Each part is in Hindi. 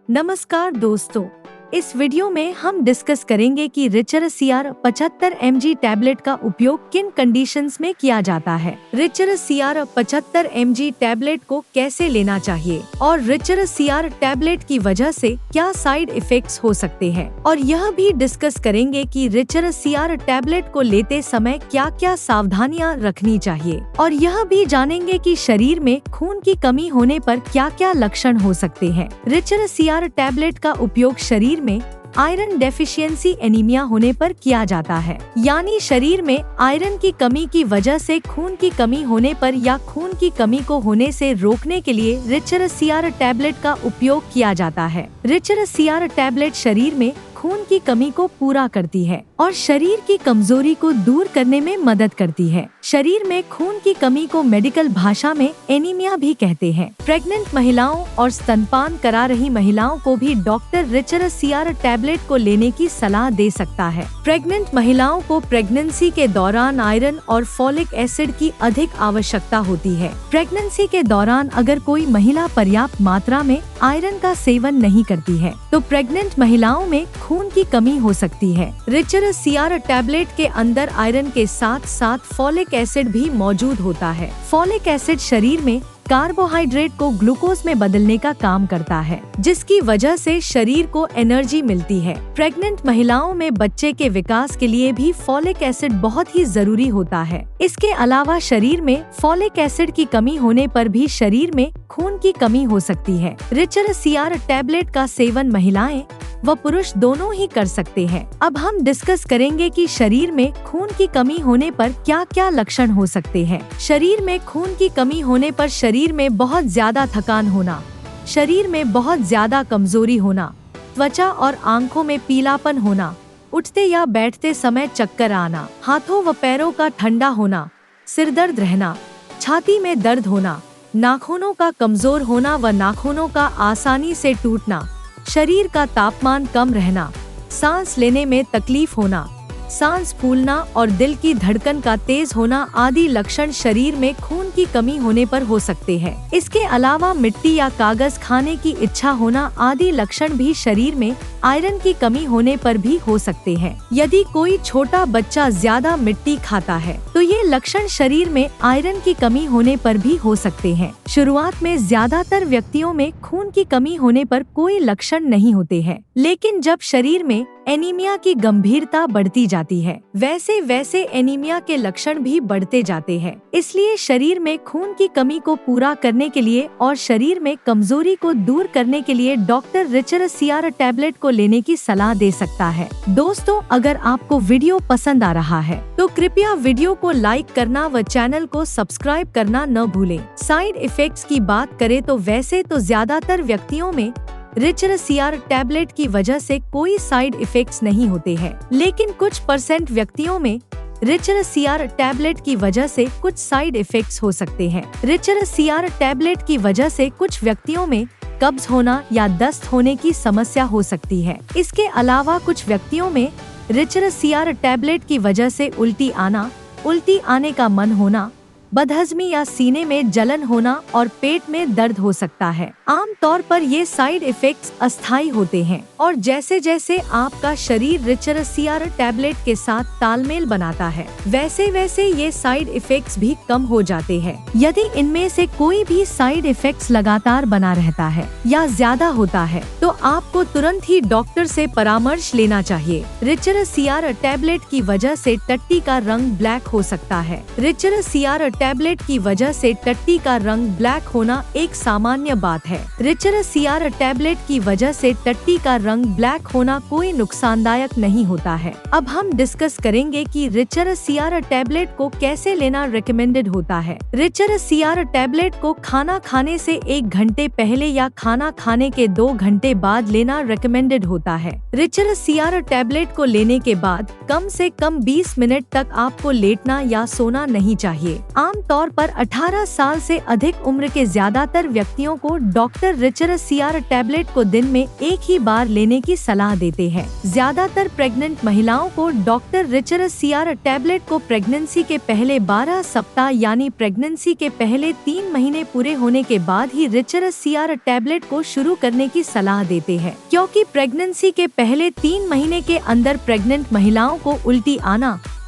नमस्कार दोस्तों, इस वीडियो में हम डिस्कस करेंगे कि रिचर CR 75 mg टैबलेट का उपयोग किन कंडीशंस में किया जाता है। रिचर CR 75 mg टैबलेट को कैसे लेना चाहिए और रिचर CR टैबलेट की वजह से क्या साइड इफेक्ट्स हो सकते हैं, और यह भी डिस्कस करेंगे कि रिचर CR टैबलेट को लेते समय क्या क्या सावधानियां रखनी चाहिए, और यह भी जानेंगे कि शरीर में खून की कमी होने पर क्या क्या लक्षण हो सकते हैं। रिचर CR टैबलेट का उपयोग शरीर में आयरन डेफिशिएंसी एनीमिया होने पर किया जाता है, यानी शरीर में आयरन की कमी की वजह से खून की कमी होने पर या खून की कमी को होने से रोकने के लिए रिचर CR टैबलेट का उपयोग किया जाता है। रिचर CR टैबलेट शरीर में खून की कमी को पूरा करती है और शरीर की कमजोरी को दूर करने में मदद करती है। शरीर में खून की कमी को मेडिकल भाषा में एनीमिया भी कहते हैं। प्रेग्नेंट महिलाओं और स्तनपान करा रही महिलाओं को भी डॉक्टर रिचर CR टैबलेट को लेने की सलाह दे सकता है। प्रेग्नेंट महिलाओं को प्रेगनेंसी के दौरान आयरन और फॉलिक एसिड की अधिक आवश्यकता होती है। प्रेगनेंसी के दौरान अगर कोई महिला पर्याप्त मात्रा में आयरन का सेवन नहीं करती है तो प्रेग्नेंट महिलाओं में खून की कमी हो सकती है। रिचर CR टैबलेट के अंदर आयरन के साथ साथ फॉलिक एसिड भी मौजूद होता है। फॉलिक एसिड शरीर में कार्बोहाइड्रेट को ग्लूकोज में बदलने का काम करता है, जिसकी वजह से शरीर को एनर्जी मिलती है। प्रेग्नेंट महिलाओं में बच्चे के विकास के लिए भी फॉलिक एसिड बहुत ही जरूरी होता है। इसके अलावा शरीर में फॉलिक एसिड की कमी होने पर भी शरीर में खून की कमी हो सकती है। रिचर CR टैबलेट का सेवन महिलाएं व पुरुष दोनों ही कर सकते हैं। अब हम डिस्कस करेंगे कि शरीर में खून की कमी होने पर क्या क्या लक्षण हो सकते हैं। शरीर में खून की कमी होने पर शरीर में बहुत ज्यादा थकान होना, शरीर में बहुत ज्यादा कमजोरी होना, त्वचा और आंखों में पीलापन होना, उठते या बैठते समय चक्कर आना, हाथों व पैरों का ठंडा होना, सिर दर्द रहना, छाती में दर्द होना, नाखूनों का कमजोर होना व नाखूनों का आसानी से टूटना, शरीर का तापमान कम रहना, सांस लेने में तकलीफ होना, सांस फूलना और दिल की धड़कन का तेज होना आदि लक्षण शरीर में खून की कमी होने पर हो सकते हैं। इसके अलावा मिट्टी या कागज खाने की इच्छा होना आदि लक्षण भी शरीर में आयरन की कमी होने पर भी हो सकते हैं। यदि कोई छोटा बच्चा ज्यादा मिट्टी खाता है तो ये लक्षण शरीर में आयरन की कमी होने पर भी हो सकते हैं। शुरुआत में ज्यादातर व्यक्तियों में खून की कमी होने पर कोई लक्षण नहीं होते हैं, लेकिन जब शरीर में एनीमिया की गंभीरता बढ़ती जाती है वैसे वैसे एनीमिया के लक्षण भी बढ़ते जाते हैं। इसलिए शरीर में खून की कमी को पूरा करने के लिए और शरीर में कमजोरी को दूर करने के लिए डॉक्टर रिचर CR टैबलेट को लेने की सलाह दे सकता है। दोस्तों, अगर आपको वीडियो पसंद आ रहा है तो कृपया वीडियो को लाइक करना व चैनल को सब्सक्राइब करना न भूलें। साइड इफेक्ट्स की बात करें तो वैसे तो ज्यादातर व्यक्तियों में रिचर CR टैबलेट की वजह से कोई साइड इफेक्ट्स नहीं होते हैं, लेकिन कुछ % व्यक्तियों में रिचर CR टैबलेट की वजह से कुछ साइड इफेक्ट्स हो सकते हैं। रिचर CR टैबलेट की वजह से कुछ व्यक्तियों में कब्ज होना या दस्त होने की समस्या हो सकती है। इसके अलावा कुछ व्यक्तियों में रिचर CR टैबलेट की वजह से उल्टी आने का मन होना, बदहजमी या सीने में जलन होना और पेट में दर्द हो सकता है। आम तौर पर ये साइड इफेक्ट्स अस्थायी होते हैं और जैसे जैसे आपका शरीर रिचर CR टैबलेट के साथ तालमेल बनाता है वैसे वैसे ये साइड इफेक्ट्स भी कम हो जाते हैं। यदि इनमें से कोई भी साइड इफेक्ट्स लगातार बना रहता है या ज्यादा होता है तो आपको तुरंत ही डॉक्टर से परामर्श लेना चाहिए। रिचर CR टैबलेट की वजह से टट्टी का रंग ब्लैक हो सकता है। रिचर CR टैबलेट की वजह से टट्टी का रंग ब्लैक होना एक सामान्य बात है। रिचर CR टैबलेट की वजह से टट्टी का रंग ब्लैक होना कोई नुकसानदायक नहीं होता है। अब हम डिस्कस करेंगे कि रिचर CR टैबलेट को कैसे लेना रिकमेंडेड होता है। रिचर CR टैबलेट को खाना खाने से 1 घंटे पहले या खाना खाने के 2 घंटे बाद लेना रिकमेंडेड होता है। रिचर CR टैबलेट को लेने के बाद कम से कम 20 मिनट तक आपको लेटना या सोना नहीं चाहिए। आम तौर पर 18 साल से अधिक उम्र के ज्यादातर व्यक्तियों को डॉक्टर रिचरस सीआर टैबलेट को दिन में एक ही बार लेने की सलाह देते हैं। ज्यादातर प्रेग्नेंट महिलाओं को डॉक्टर रिचरस सीआर टैबलेट को प्रेगनेंसी के पहले 12 सप्ताह यानी प्रेगनेंसी के पहले 3 महीने पूरे होने के बाद ही रिचरस सीआर टैबलेट को शुरू करने की सलाह देते हैं, क्योंकि प्रेगनेंसी के पहले 3 महीने के अंदर प्रेग्नेंट महिलाओं को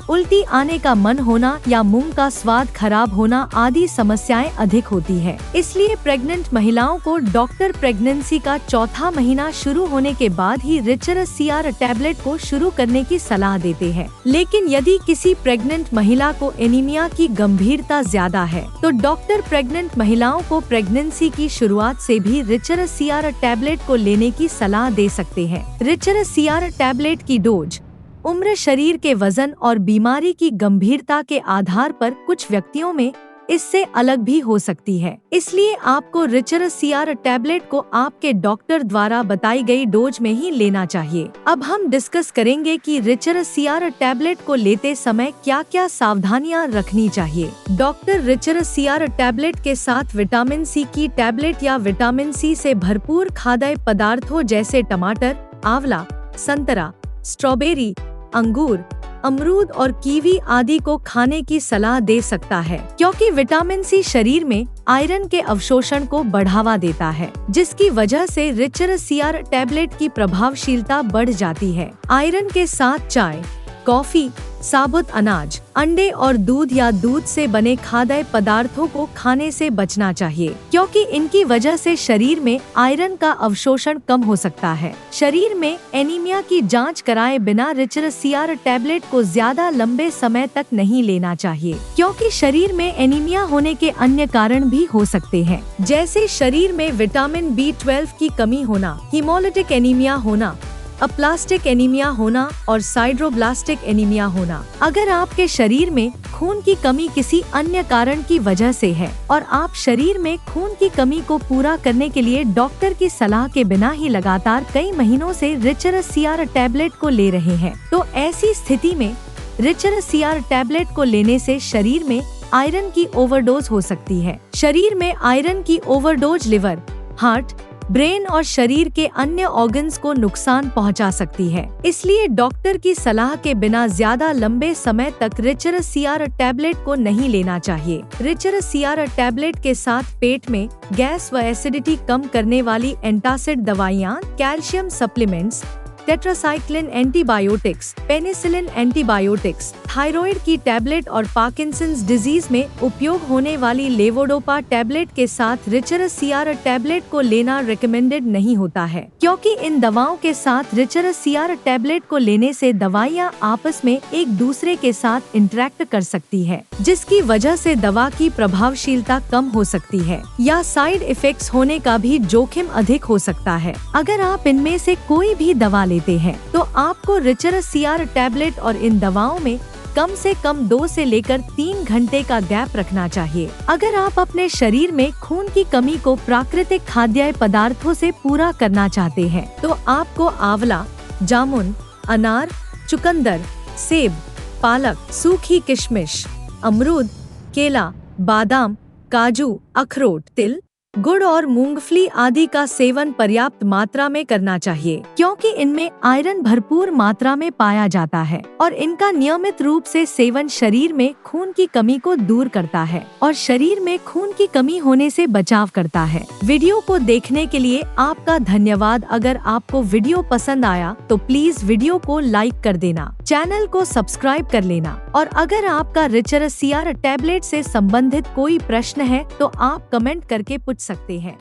उल्टी आने का मन होना या मुंह का स्वाद खराब होना आदि समस्याएं अधिक होती है। इसलिए प्रेग्नेंट महिलाओं को डॉक्टर प्रेगनेंसी का चौथा महीना शुरू होने के बाद ही रिचरस सीआर टैबलेट को शुरू करने की सलाह देते हैं। लेकिन यदि किसी प्रेग्नेंट महिला को एनीमिया की गंभीरता ज्यादा है तो डॉक्टर प्रेग्नेंट महिलाओं को प्रेगनेंसी की शुरुआत से भी रिचरस सीआर टैबलेट को लेने की सलाह दे सकते हैं। रिचरस सीआर टैबलेट की डोज उम्र, शरीर के वजन और बीमारी की गंभीरता के आधार पर कुछ व्यक्तियों में इससे अलग भी हो सकती है। इसलिए आपको रिचरस सीआर टैबलेट को आपके डॉक्टर द्वारा बताई गई डोज में ही लेना चाहिए। अब हम डिस्कस करेंगे कि रिचरस सीआर टैबलेट को लेते समय क्या क्या सावधानियां रखनी चाहिए। डॉक्टर रिचरस सीआर टैबलेट के साथ विटामिन सी की टैबलेट या विटामिन सी से भरपूर खाद्य पदार्थों जैसे टमाटर, आंवला, संतरा, स्ट्रॉबेरी, अंगूर, अमरूद और कीवी आदि को खाने की सलाह दे सकता है, क्योंकि विटामिन सी शरीर में आयरन के अवशोषण को बढ़ावा देता है, जिसकी वजह से रिचरस सीआर टैबलेट की प्रभावशीलता बढ़ जाती है। आयरन के साथ चाय, कॉफी, साबुत अनाज, अंडे और दूध या दूध से बने खाद्य पदार्थों को खाने से बचना चाहिए, क्योंकि इनकी वजह से शरीर में आयरन का अवशोषण कम हो सकता है। शरीर में एनीमिया की जांच कराए बिना रिचरस सीआर टैबलेट को ज्यादा लंबे समय तक नहीं लेना चाहिए, क्योंकि शरीर में एनीमिया होने के अन्य कारण भी हो सकते हैं, जैसे शरीर में विटामिन B12 की कमी होना, हीमोलिटिक एनीमिया होना, अप्लास्टिक एनीमिया होना और साइड्रोब्लास्टिक एनीमिया होना। अगर आपके शरीर में खून की कमी किसी अन्य कारण की वजह से है और आप शरीर में खून की कमी को पूरा करने के लिए डॉक्टर की सलाह के बिना ही लगातार कई महीनों से रिचरस सीआर टैबलेट को ले रहे हैं, तो ऐसी स्थिति में रिचरस सीआर टैबलेट को लेने से शरीर में आयरन की ओवरडोज हो सकती है। शरीर में आयरन की ओवरडोज लिवर, हार्ट, ब्रेन और शरीर के अन्य ऑर्गन्स को नुकसान पहुंचा सकती है। इसलिए डॉक्टर की सलाह के बिना ज्यादा लंबे समय तक रिचरस सीआर टैबलेट को नहीं लेना चाहिए। रिचरस सीआर टैबलेट के साथ पेट में गैस व एसिडिटी कम करने वाली एंटासिड दवाइयाँ, calcium supplements, tetracycline antibiotics, penicillin antibiotics, thyroid की टैबलेट और पार्किंसंस डिजीज में उपयोग होने वाली लेवोडोपा टैबलेट के साथ रिचरस सीआर टैबलेट को लेना रिकमेंडेड नहीं होता है, क्योंकि इन दवाओं के साथ रिचरस सीआर टैबलेट को लेने से दवाइयाँ आपस में एक दूसरे के साथ इंटरेक्ट कर सकती है, जिसकी वजह से दवा की प्रभावशीलता कम हो सकती है या साइड इफेक्ट्स होने का भी जोखिम अधिक हो सकता है। अगर आप इनमें से कोई भी दवा लेते हैं तो आपको रिचरस सीआर टैबलेट और इन दवाओं में कम से कम 2 से लेकर 3 घंटे का गैप रखना चाहिए। अगर आप अपने शरीर में खून की कमी को प्राकृतिक खाद्य पदार्थों से पूरा करना चाहते हैं तो आपको आंवला, जामुन, अनार, चुकंदर, सेब, पालक, सूखी किशमिश, अमरूद, केला, बादाम, काजू, अखरोट, तिल, गुड़ और मूंगफली आदि का सेवन पर्याप्त मात्रा में करना चाहिए, क्योंकि इनमें आयरन भरपूर मात्रा में पाया जाता है और इनका नियमित रूप से सेवन शरीर में खून की कमी को दूर करता है और शरीर में खून की कमी होने से बचाव करता है। वीडियो को देखने के लिए आपका धन्यवाद। अगर आपको वीडियो पसंद आया तो प्लीज वीडियो को लाइक कर देना, चैनल को सब्सक्राइब कर लेना और अगर आपका रिचरस सीआर टैबलेट से संबंधित कोई प्रश्न है तो आप कमेंट करके पूछ सकते हैं।